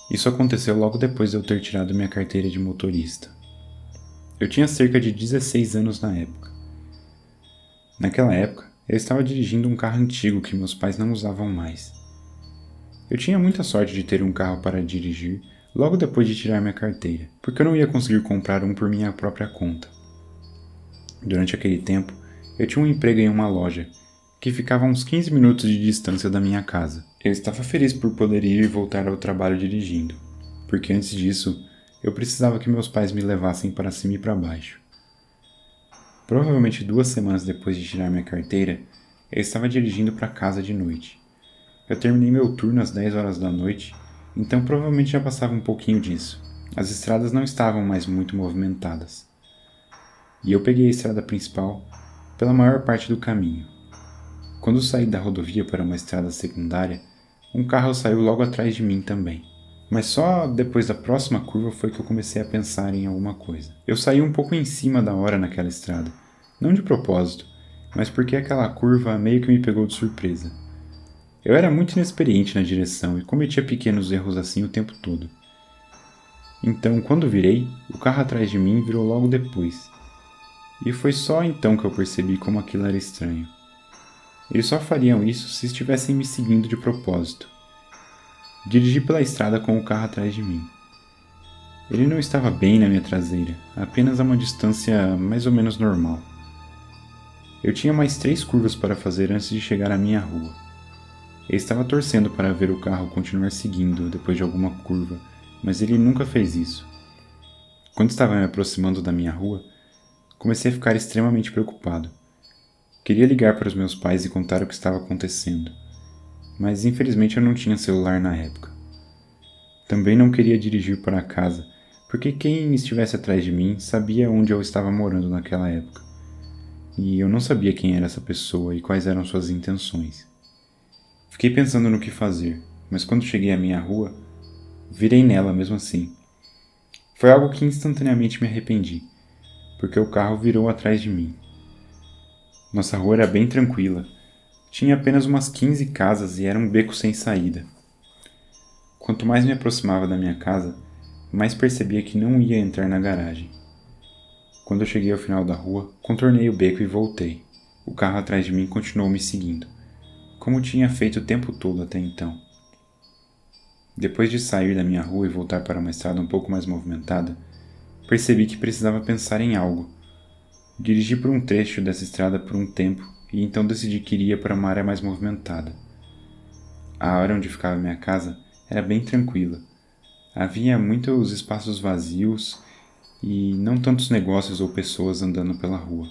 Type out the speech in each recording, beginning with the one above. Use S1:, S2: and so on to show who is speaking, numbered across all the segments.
S1: Isso aconteceu logo depois de eu ter tirado minha carteira de motorista. Eu tinha cerca de 16 anos na época. Naquela época, eu estava dirigindo um carro antigo que meus pais não usavam mais. Eu tinha muita sorte de ter um carro para dirigir logo depois de tirar minha carteira, porque eu não ia conseguir comprar um por minha própria conta. Durante aquele tempo, eu tinha um emprego em uma loja, que ficava a uns 15 minutos de distância da minha casa. Eu estava feliz por poder ir e voltar ao trabalho dirigindo, porque antes disso, eu precisava que meus pais me levassem para cima e para baixo. Provavelmente 2 semanas depois de tirar minha carteira, eu estava dirigindo para casa de noite. Eu terminei meu turno às 10 horas da noite, então provavelmente já passava um pouquinho disso. As estradas não estavam mais muito movimentadas. E eu peguei a estrada principal pela maior parte do caminho. Quando saí da rodovia para uma estrada secundária, um carro saiu logo atrás de mim também. Mas só depois da próxima curva foi que eu comecei a pensar em alguma coisa. Eu saí um pouco em cima da hora naquela estrada. Não de propósito, mas porque aquela curva meio que me pegou de surpresa. Eu era muito inexperiente na direção e cometia pequenos erros assim o tempo todo. Então, quando virei, o carro atrás de mim virou logo depois. E foi só então que eu percebi como aquilo era estranho. Eles só fariam isso se estivessem me seguindo de propósito. Dirigi pela estrada com o carro atrás de mim. Ele não estava bem na minha traseira, apenas a uma distância mais ou menos normal. Eu tinha mais 3 curvas para fazer antes de chegar à minha rua. Eu estava torcendo para ver o carro continuar seguindo depois de alguma curva, mas ele nunca fez isso. Quando estava me aproximando da minha rua, comecei a ficar extremamente preocupado. Queria ligar para os meus pais e contar o que estava acontecendo, mas infelizmente eu não tinha celular na época. Também não queria dirigir para casa, porque quem estivesse atrás de mim sabia onde eu estava morando naquela época. E eu não sabia quem era essa pessoa e quais eram suas intenções. Fiquei pensando no que fazer, mas quando cheguei à minha rua, virei nela mesmo assim. Foi algo que instantaneamente me arrependi, porque o carro virou atrás de mim. Nossa rua era bem tranquila. Tinha apenas umas 15 casas e era um beco sem saída. Quanto mais me aproximava da minha casa, mais percebia que não ia entrar na garagem. Quando eu cheguei ao final da rua, contornei o beco e voltei. O carro atrás de mim continuou me seguindo, como tinha feito o tempo todo até então. Depois de sair da minha rua e voltar para uma estrada um pouco mais movimentada, percebi que precisava pensar em algo. Dirigi por um trecho dessa estrada por um tempo e então decidi que iria para uma área mais movimentada. A área onde ficava minha casa era bem tranquila. Havia muitos espaços vazios e não tantos negócios ou pessoas andando pela rua.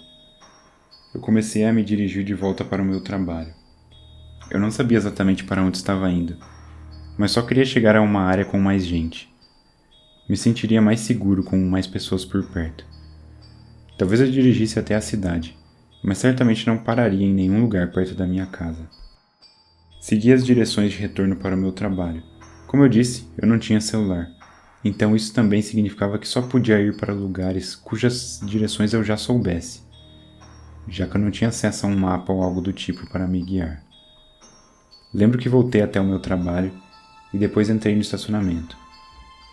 S1: Eu comecei a me dirigir de volta para o meu trabalho. Eu não sabia exatamente para onde estava indo, mas só queria chegar a uma área com mais gente. Me sentiria mais seguro com mais pessoas por perto. Talvez eu dirigisse até a cidade, mas certamente não pararia em nenhum lugar perto da minha casa. Segui as direções de retorno para o meu trabalho. Como eu disse, eu não tinha celular, então isso também significava que só podia ir para lugares cujas direções eu já soubesse, já que eu não tinha acesso a um mapa ou algo do tipo para me guiar. Lembro que voltei até o meu trabalho e depois entrei no estacionamento.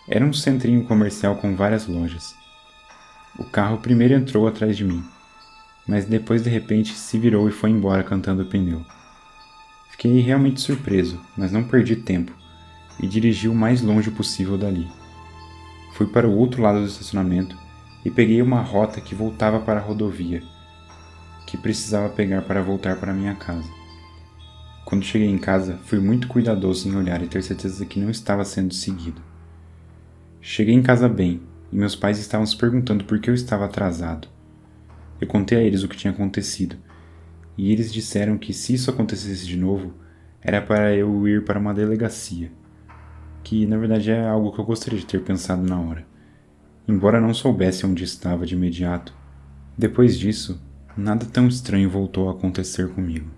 S1: Era um centrinho comercial com várias lojas. O carro primeiro entrou atrás de mim, mas depois de repente se virou e foi embora cantando o pneu. Fiquei realmente surpreso, mas não perdi tempo e dirigi o mais longe possível dali. Fui para o outro lado do estacionamento e peguei uma rota que voltava para a rodovia, que precisava pegar para voltar para minha casa. Quando cheguei em casa, fui muito cuidadoso em olhar e ter certeza de que não estava sendo seguido. Cheguei em casa bem, e meus pais estavam se perguntando por que eu estava atrasado. Eu contei a eles o que tinha acontecido, e eles disseram que se isso acontecesse de novo, era para eu ir para uma delegacia, que na verdade é algo que eu gostaria de ter pensado na hora. Embora não soubesse onde estava de imediato, depois disso, nada tão estranho voltou a acontecer comigo.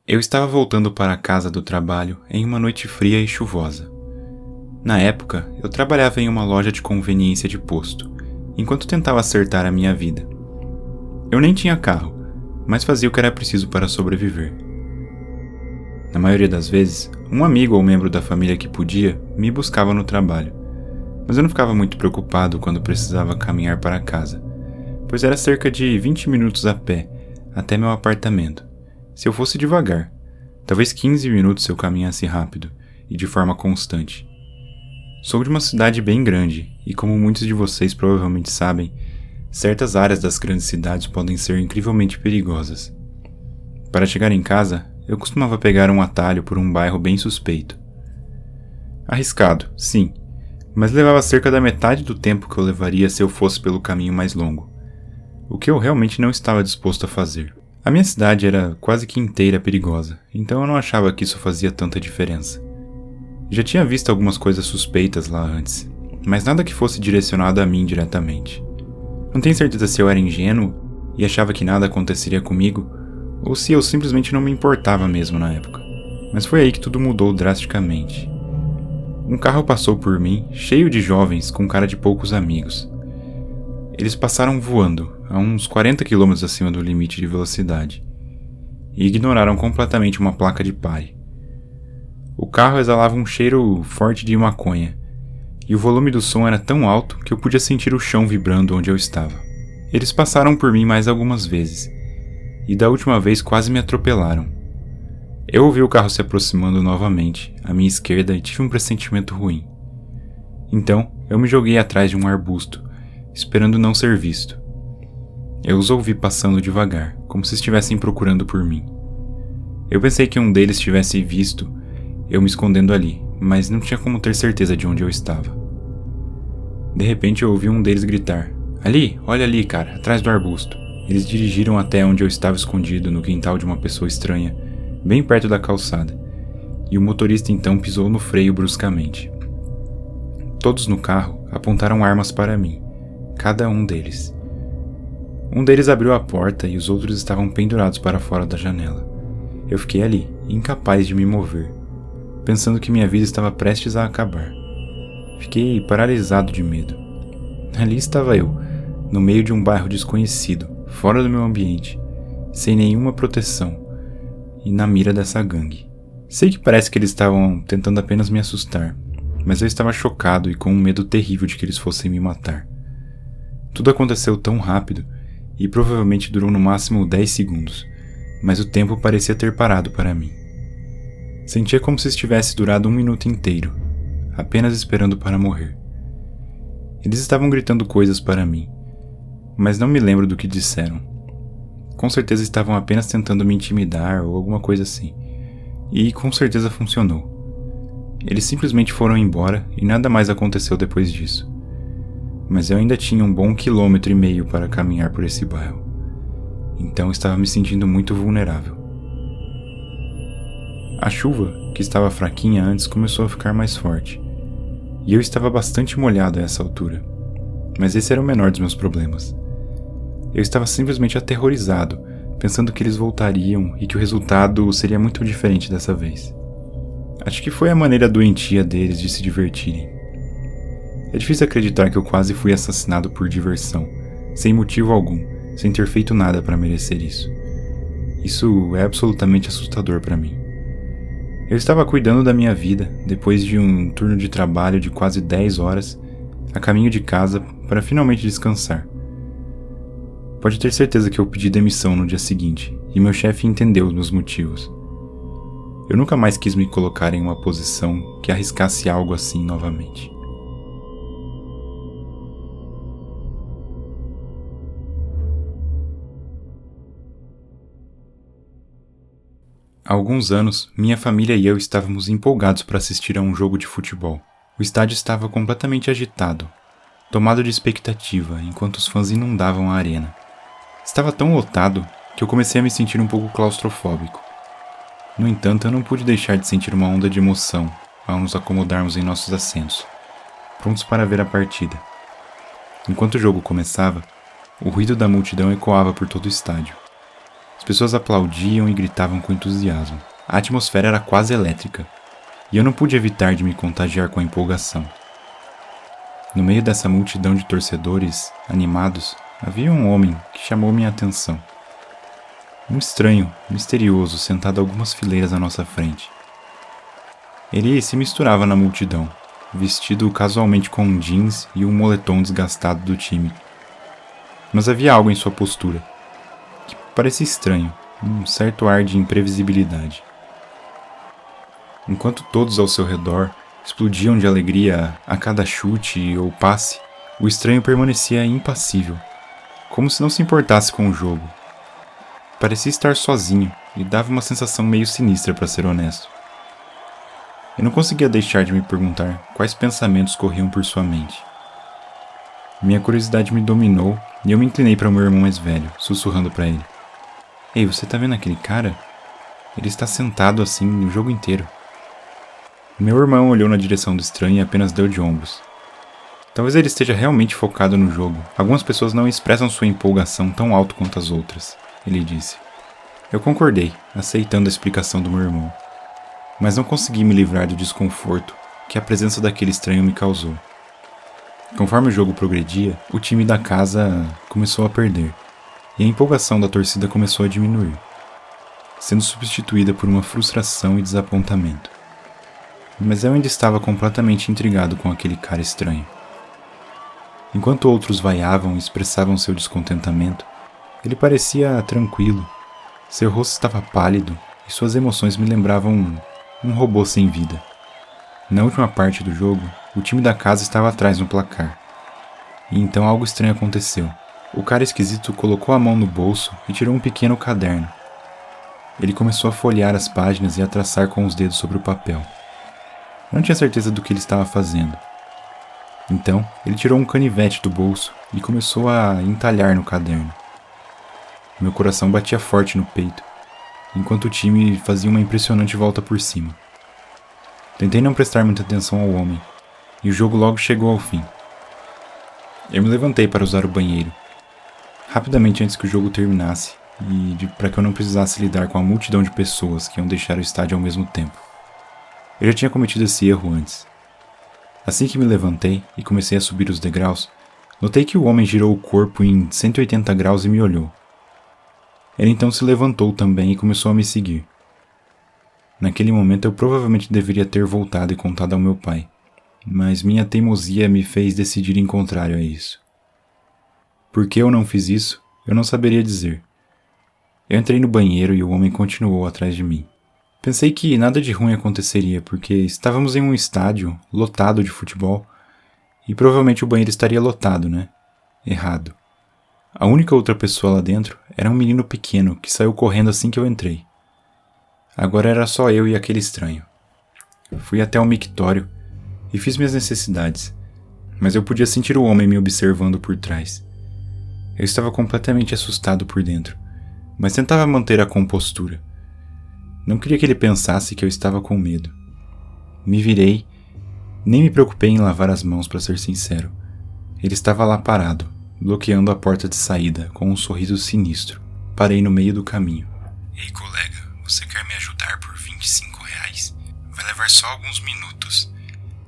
S1: Eu estava voltando para a casa do trabalho em uma noite fria e chuvosa. Na época, eu trabalhava em uma loja de conveniência de posto, enquanto tentava acertar a minha vida. Eu nem tinha carro, mas fazia o que era preciso para sobreviver. Na maioria das vezes, um amigo ou membro da família que podia me buscava no trabalho, mas eu não ficava muito preocupado quando precisava caminhar para casa, pois era cerca de 20 minutos a pé até meu apartamento. Se eu fosse devagar, talvez 15 minutos se eu caminhasse rápido e de forma constante. Sou de uma cidade bem grande e, como muitos de vocês provavelmente sabem, certas áreas das grandes cidades podem ser incrivelmente perigosas. Para chegar em casa, eu costumava pegar um atalho por um bairro bem suspeito. Arriscado, sim, mas levava cerca da metade do tempo que eu levaria se eu fosse pelo caminho mais longo, o que eu realmente não estava disposto a fazer. A minha cidade era quase que inteira perigosa, então eu não achava que isso fazia tanta diferença. Já tinha visto algumas coisas suspeitas lá antes, mas nada que fosse direcionado a mim diretamente. Não tenho certeza se eu era ingênuo e achava que nada aconteceria comigo, ou se eu simplesmente não me importava mesmo na época. Mas foi aí que tudo mudou drasticamente. Um carro passou por mim, cheio de jovens com cara de poucos amigos. Eles passaram voando, a uns 40 km acima do limite de velocidade, e ignoraram completamente uma placa de pare. O carro exalava um cheiro forte de maconha, e o volume do som era tão alto que eu podia sentir o chão vibrando onde eu estava. Eles passaram por mim mais algumas vezes, e da última vez quase me atropelaram. Eu ouvi o carro se aproximando novamente, à minha esquerda, e tive um pressentimento ruim. Então, eu me joguei atrás de um arbusto, esperando não ser visto. Eu os ouvi passando devagar, como se estivessem procurando por mim. Eu pensei que um deles tivesse visto eu me escondendo ali, mas não tinha como ter certeza de onde eu estava. De repente eu ouvi um deles gritar: "Ali, olha ali, cara, atrás do arbusto." Eles dirigiram até onde eu estava escondido no quintal de uma pessoa estranha, bem perto da calçada, e o motorista então pisou no freio bruscamente. Todos no carro apontaram armas para mim, cada um deles. Um deles abriu a porta e os outros estavam pendurados para fora da janela. Eu fiquei ali, incapaz de me mover, pensando que minha vida estava prestes a acabar. Fiquei paralisado de medo. Ali estava eu, no meio de um bairro desconhecido, fora do meu ambiente, sem nenhuma proteção, e na mira dessa gangue. Sei que parece que eles estavam tentando apenas me assustar, mas eu estava chocado e com um medo terrível de que eles fossem me matar. Tudo aconteceu tão rápido e provavelmente durou no máximo 10 segundos, mas o tempo parecia ter parado para mim. Sentia como se estivesse durado 1 minuto inteiro, apenas esperando para morrer. Eles estavam gritando coisas para mim, mas não me lembro do que disseram. Com certeza estavam apenas tentando me intimidar ou alguma coisa assim, e com certeza funcionou. Eles simplesmente foram embora e nada mais aconteceu depois disso. Mas eu ainda tinha um bom 1,5 km para caminhar por esse bairro, então estava me sentindo muito vulnerável. A chuva, que estava fraquinha antes, começou a ficar mais forte, e eu estava bastante molhado a essa altura, mas esse era o menor dos meus problemas. Eu estava simplesmente aterrorizado, pensando que eles voltariam e que o resultado seria muito diferente dessa vez. Acho que foi a maneira doentia deles de se divertirem. É difícil acreditar que eu quase fui assassinado por diversão, sem motivo algum, sem ter feito nada para merecer isso. Isso é absolutamente assustador para mim. Eu estava cuidando da minha vida depois de um turno de trabalho de quase 10 horas, a caminho de casa para finalmente descansar. Pode ter certeza que eu pedi demissão no dia seguinte, e meu chefe entendeu os meus motivos. Eu nunca mais quis me colocar em uma posição que arriscasse algo assim novamente. Há alguns anos, minha família e eu estávamos empolgados para assistir a um jogo de futebol. O estádio estava completamente agitado, tomado de expectativa, enquanto os fãs inundavam a arena. Estava tão lotado que eu comecei a me sentir um pouco claustrofóbico. No entanto, eu não pude deixar de sentir uma onda de emoção ao nos acomodarmos em nossos assentos, prontos para ver a partida. Enquanto o jogo começava, o ruído da multidão ecoava por todo o estádio. As pessoas aplaudiam e gritavam com entusiasmo. A atmosfera era quase elétrica. e eu não pude evitar de me contagiar com a empolgação. No meio dessa multidão de torcedores animados, havia um homem que chamou minha atenção. Um estranho, misterioso, sentado algumas fileiras à nossa frente. Ele se misturava na multidão, vestido casualmente com um jeans e um moletom desgastado do time. Mas havia algo em sua postura, que parecia estranho, um certo ar de imprevisibilidade. Enquanto todos ao seu redor explodiam de alegria a cada chute ou passe, o estranho permanecia impassível, como se não se importasse com o jogo. Parecia estar sozinho e dava uma sensação meio sinistra, para ser honesto. Eu não conseguia deixar de me perguntar quais pensamentos corriam por sua mente. Minha curiosidade me dominou e eu me inclinei para o meu irmão mais velho, sussurrando para ele. Ei, você tá vendo aquele cara? Ele está sentado assim o jogo inteiro. Meu irmão olhou na direção do estranho e apenas deu de ombros. Talvez ele esteja realmente focado no jogo. Algumas pessoas não expressam sua empolgação tão alto quanto as outras, ele disse. Eu concordei, aceitando a explicação do meu irmão. Mas não consegui me livrar do desconforto que a presença daquele estranho me causou. Conforme o jogo progredia, o time da casa começou a perder, e a empolgação da torcida começou a diminuir, sendo substituída por uma frustração e desapontamento. Mas eu ainda estava completamente intrigado com aquele cara estranho. Enquanto outros vaiavam e expressavam seu descontentamento, ele parecia tranquilo. Seu rosto estava pálido e suas emoções me lembravam um robô sem vida. Na última parte do jogo, o time da casa estava atrás no placar. E então algo estranho aconteceu. O cara esquisito colocou a mão no bolso e tirou um pequeno caderno. Ele começou a folhear as páginas e a traçar com os dedos sobre o papel. Eu não tinha certeza do que ele estava fazendo. Então, ele tirou um canivete do bolso e começou a entalhar no caderno. Meu coração batia forte no peito, enquanto o time fazia uma impressionante volta por cima. Tentei não prestar muita atenção ao homem, e o jogo logo chegou ao fim. Eu me levantei para usar o banheiro, rapidamente antes que o jogo terminasse, e para que eu não precisasse lidar com a multidão de pessoas que iam deixar o estádio ao mesmo tempo. Eu já tinha cometido esse erro antes. Assim que me levantei e comecei a subir os degraus, notei que o homem girou o corpo em 180 graus e me olhou. Ele então se levantou também e começou a me seguir. Naquele momento eu provavelmente deveria ter voltado e contado ao meu pai, mas minha teimosia me fez decidir em contrário a isso. Por que eu não fiz isso, eu não saberia dizer. Eu entrei no banheiro e o homem continuou atrás de mim. Pensei que nada de ruim aconteceria, porque estávamos em um estádio lotado de futebol e provavelmente o banheiro estaria lotado, né? Errado. A única outra pessoa lá dentro era um menino pequeno que saiu correndo assim que eu entrei. Agora era só eu e aquele estranho. Fui até o mictório e fiz minhas necessidades, mas eu podia sentir o homem me observando por trás. Eu estava completamente assustado por dentro, mas tentava manter a compostura. Não queria que ele pensasse que eu estava com medo. Me virei, nem me preocupei em lavar as mãos, para ser sincero. Ele estava lá parado, bloqueando a porta de saída com um sorriso sinistro. Parei no meio do caminho. Ei, colega, você quer me ajudar por R$25? Vai levar só alguns minutos,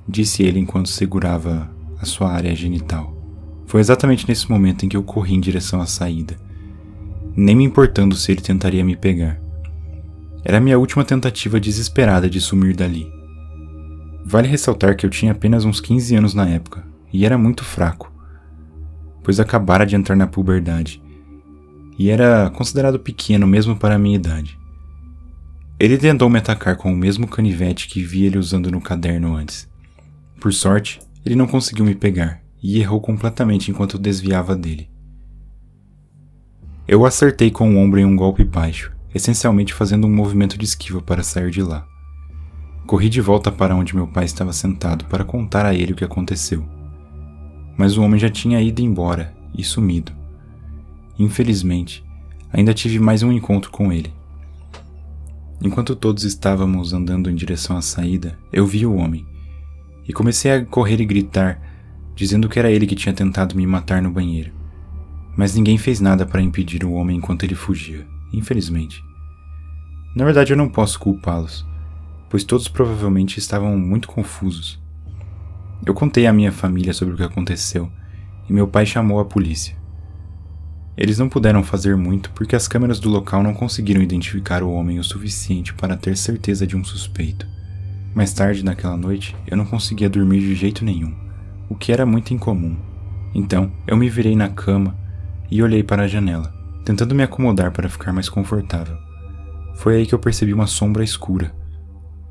S1: disse ele enquanto segurava a sua área genital. Foi exatamente nesse momento em que eu corri em direção à saída, nem me importando se ele tentaria me pegar. Era a minha última tentativa desesperada de sumir dali. Vale ressaltar que eu tinha apenas uns 15 anos na época, e era muito fraco, pois acabara de entrar na puberdade, e era considerado pequeno mesmo para a minha idade. Ele tentou me atacar com o mesmo canivete que vi ele usando no caderno antes. Por sorte, ele não conseguiu me pegar, e errou completamente enquanto eu desviava dele. Eu o acertei com o ombro em um golpe baixo, essencialmente fazendo um movimento de esquiva para sair de lá. Corri de volta para onde meu pai estava sentado para contar a ele o que aconteceu. Mas o homem já tinha ido embora e sumido. Infelizmente, ainda tive mais um encontro com ele. Enquanto todos estávamos andando em direção à saída, eu vi o homem, e comecei a correr e gritar, dizendo que era ele que tinha tentado me matar no banheiro. Mas ninguém fez nada para impedir o homem enquanto ele fugia. Infelizmente. Na verdade, eu não posso culpá-los, pois todos provavelmente estavam muito confusos. Eu contei à minha família sobre o que aconteceu e meu pai chamou a polícia. Eles não puderam fazer muito porque as câmeras do local não conseguiram identificar o homem o suficiente para ter certeza de um suspeito. Mais tarde naquela noite, eu não conseguia dormir de jeito nenhum, o que era muito incomum. Então, eu me virei na cama e olhei para a janela, tentando me acomodar para ficar mais confortável. Foi aí que eu percebi uma sombra escura,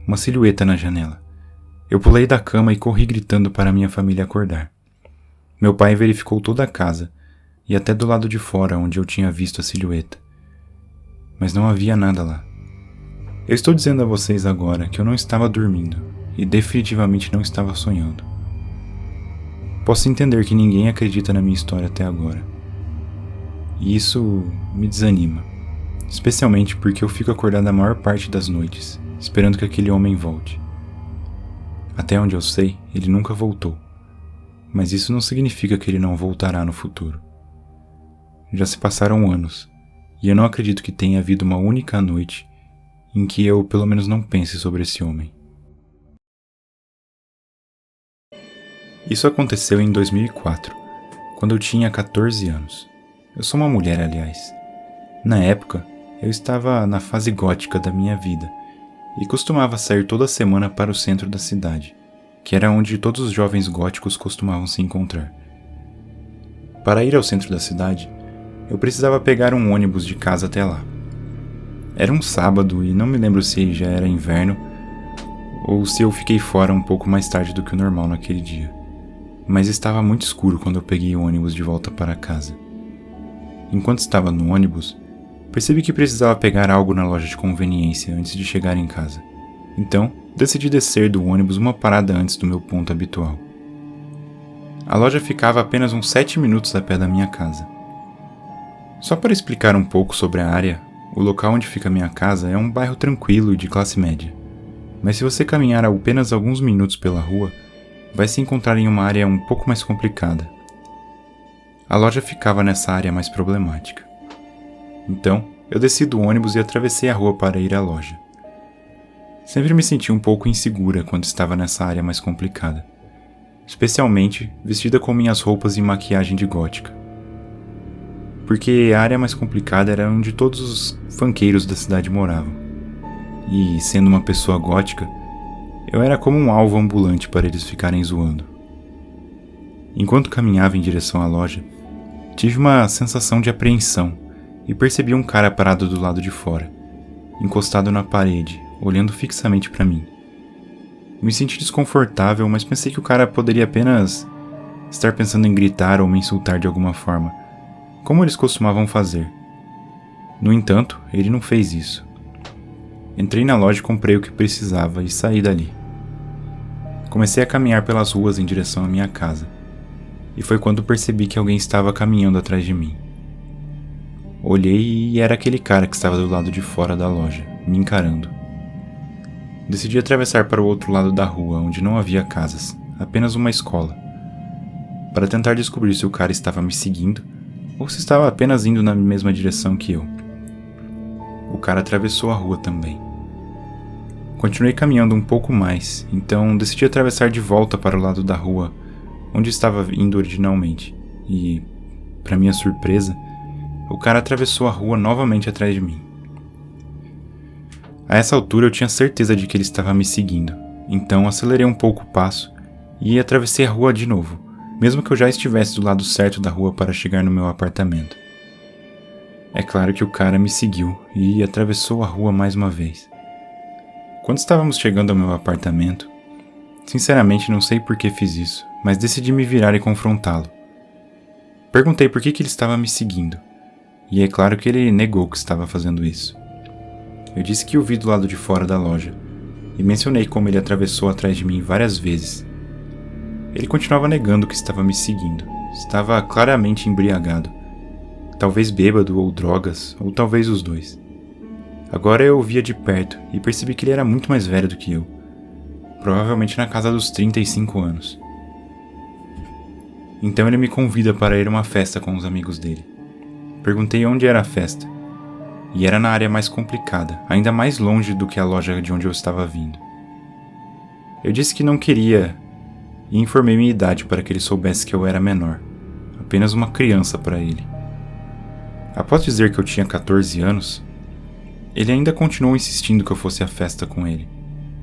S1: uma silhueta na janela. Eu pulei da cama e corri gritando para minha família acordar. Meu pai verificou toda a casa, e até do lado de fora onde eu tinha visto a silhueta. Mas não havia nada lá. Eu estou dizendo a vocês agora que eu não estava dormindo, e definitivamente não estava sonhando. Posso entender que ninguém acredita na minha história até agora. E isso me desanima, especialmente porque eu fico acordado a maior parte das noites, esperando que aquele homem volte. Até onde eu sei, ele nunca voltou, mas isso não significa que ele não voltará no futuro. Já se passaram anos, e eu não acredito que tenha havido uma única noite em que eu pelo menos não pense sobre esse homem. Isso aconteceu em 2004, quando eu tinha 14 anos. Eu sou uma mulher, aliás. Na época, eu estava na fase gótica da minha vida e costumava sair toda semana para o centro da cidade, que era onde todos os jovens góticos costumavam se encontrar. Para ir ao centro da cidade, eu precisava pegar um ônibus de casa até lá. Era um sábado e não me lembro se já era inverno ou se eu fiquei fora um pouco mais tarde do que o normal naquele dia. Mas estava muito escuro quando eu peguei o ônibus de volta para casa. Enquanto estava no ônibus, percebi que precisava pegar algo na loja de conveniência antes de chegar em casa. Então, decidi descer do ônibus uma parada antes do meu ponto habitual. A loja ficava a apenas uns 7 minutos a pé da minha casa. Só para explicar um pouco sobre a área, o local onde fica a minha casa é um bairro tranquilo e de classe média. Mas se você caminhar apenas alguns minutos pela rua, vai se encontrar em uma área um pouco mais complicada. A loja ficava nessa área mais problemática. Então, eu desci do ônibus e atravessei a rua para ir à loja. Sempre me senti um pouco insegura quando estava nessa área mais complicada, especialmente vestida com minhas roupas e maquiagem de gótica. Porque a área mais complicada era onde todos os funkeiros da cidade moravam. E, sendo uma pessoa gótica, eu era como um alvo ambulante para eles ficarem zoando. Enquanto caminhava em direção à loja, tive uma sensação de apreensão e percebi um cara parado do lado de fora, encostado na parede, olhando fixamente para mim. Me senti desconfortável, mas pensei que o cara poderia apenas estar pensando em gritar ou me insultar de alguma forma, como eles costumavam fazer. No entanto, ele não fez isso. Entrei na loja e comprei o que precisava e saí dali. Comecei a caminhar pelas ruas em direção à minha casa, e foi quando percebi que alguém estava caminhando atrás de mim. Olhei e era aquele cara que estava do lado de fora da loja, me encarando. Decidi atravessar para o outro lado da rua, onde não havia casas, apenas uma escola, para tentar descobrir se o cara estava me seguindo ou se estava apenas indo na mesma direção que eu. O cara atravessou a rua também. Continuei caminhando um pouco mais, então decidi atravessar de volta para o lado da rua onde estava indo originalmente, e, para minha surpresa, o cara atravessou a rua novamente atrás de mim. A essa altura eu tinha certeza de que ele estava me seguindo, então acelerei um pouco o passo e atravessei a rua de novo, mesmo que eu já estivesse do lado certo da rua para chegar no meu apartamento. É claro que o cara me seguiu e atravessou a rua mais uma vez. Quando estávamos chegando ao meu apartamento, sinceramente não sei por que fiz isso, mas decidi me virar e confrontá-lo. Perguntei por que ele estava me seguindo, e é claro que ele negou que estava fazendo isso. Eu disse que o vi do lado de fora da loja, e mencionei como ele atravessou atrás de mim várias vezes. Ele continuava negando que estava me seguindo. Estava claramente embriagado. Talvez bêbado ou drogas, ou talvez os dois. Agora eu o via de perto e percebi que ele era muito mais velho do que eu. Provavelmente na casa dos 35 anos. Então ele me convida para ir a uma festa com os amigos dele. Perguntei onde era a festa. E era na área mais complicada, ainda mais longe do que a loja de onde eu estava vindo. Eu disse que não queria e informei minha idade para que ele soubesse que eu era menor, apenas uma criança para ele. Após dizer que eu tinha 14 anos, ele ainda continuou insistindo que eu fosse à festa com ele.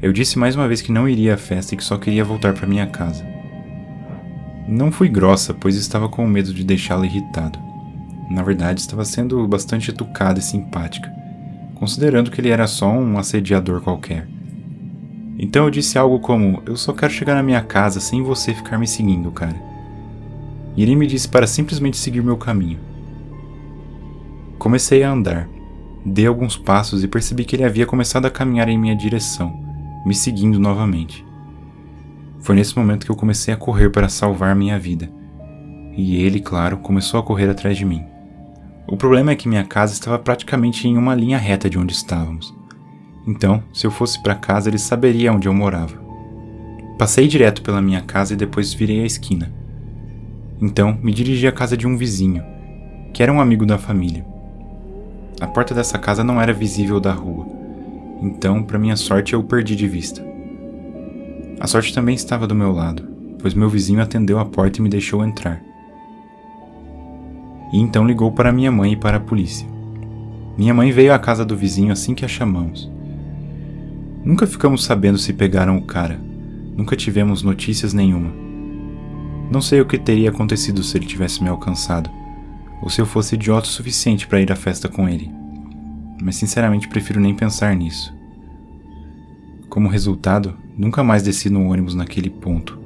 S1: Eu disse mais uma vez que não iria à festa e que só queria voltar para minha casa. Não fui grossa, pois estava com medo de deixá-lo irritado. Na verdade, estava sendo bastante educada e simpática, considerando que ele era só um assediador qualquer. Então eu disse algo como: eu só quero chegar na minha casa sem você ficar me seguindo, cara. E ele me disse para simplesmente seguir meu caminho. Comecei a andar. Dei alguns passos e percebi que ele havia começado a caminhar em minha direção, me seguindo novamente. Foi nesse momento que eu comecei a correr para salvar minha vida. E ele, claro, começou a correr atrás de mim. O problema é que minha casa estava praticamente em uma linha reta de onde estávamos. Então, se eu fosse para casa, ele saberia onde eu morava. Passei direto pela minha casa e depois virei a esquina. Então, me dirigi à casa de um vizinho, que era um amigo da família. A porta dessa casa não era visível da rua, então, para minha sorte, eu o perdi de vista. A sorte também estava do meu lado, pois meu vizinho atendeu a porta e me deixou entrar. E então ligou para minha mãe e para a polícia. Minha mãe veio à casa do vizinho assim que a chamamos. Nunca ficamos sabendo se pegaram o cara, nunca tivemos notícias nenhuma. Não sei o que teria acontecido se ele tivesse me alcançado, ou se eu fosse idiota o suficiente para ir à festa com ele, mas sinceramente prefiro nem pensar nisso. Como resultado, nunca mais desci no ônibus naquele ponto,